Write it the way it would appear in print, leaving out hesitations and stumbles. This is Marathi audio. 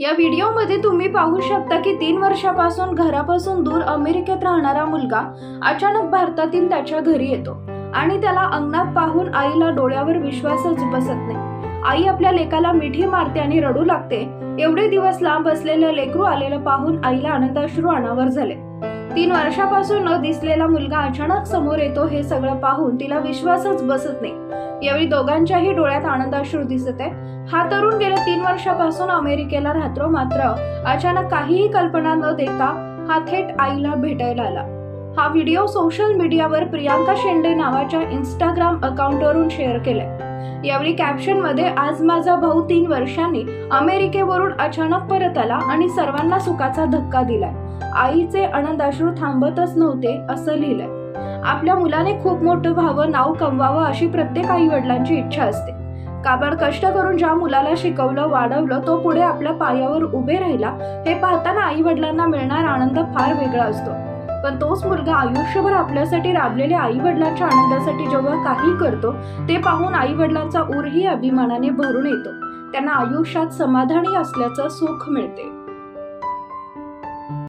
या व्हिडिओमध्ये तुम्ही पाहू शकता की 3 वर्षापासून घरापासून दूर अमेरिकेत राहणारा मुलगा अचानक भारतातील त्याच्या घरी येतो आणि त्याला अंगणात पाहून आईला डोळ्यावर विश्वासच बसत नाही। आई आपल्या लेकाला मिठी मारते आणि रडू लागते। एवढे दिवस लांब असलेलं लेकरू आलेलं पाहून आईला आनंदाश्रू अनावर झाले। 3 वर्षापासून न दिसलेला मुलगा अचानक समोर येतो हे सगळं पाहून तिला विश्वासच बसत नाही। यावेळी दोघांच्याही डोळ्यात आनंदाश्रू दिसत आहे। हा तरुण गेल्या 3 वर्षापासून अमेरिकेला राहतो, मात्र अचानक काहीही कल्पना न देता हा थेट आईला भेटायला आला। हा व्हिडिओ सोशल मीडियावर प्रियांका शेंडे नावाच्या इंस्टाग्राम अकाउंटवरून शेअर केलाय। यावेळी कॅप्शन मध्ये आज माझा भाऊ 3 वर्षांनी अमेरिकेवरून अचानक परत आला आणि सर्वांना सुखाचा धक्का दिलाय। आईचे आनंदाश्रू थांबतच नव्हते असं लिहिलंय। आपल्या मुलाने खूप मोठं व्हावं, नाव कमवावं अशी प्रत्येक आई वडिलांची इच्छा असते। काबाड कष्ट करून ज्या मुलाला शिकवलं वाढवलं तो पुढे आपल्या पायावर उभे राहिला हे पाहताना आई वडिलांना मिळणारा आनंद फार वेगळा असतो। पण तोच मुलगा आयुष्यभर आपल्यासाठी राबलेल्या आई वडिलांच्या आनंदासाठी जेव्हा काही करतो ते पाहून आई वडिलांचा ऊरही अभिमानाने भरून येतो। त्यांना आयुष्यात समाधानी असल्याचं सुख मिळते।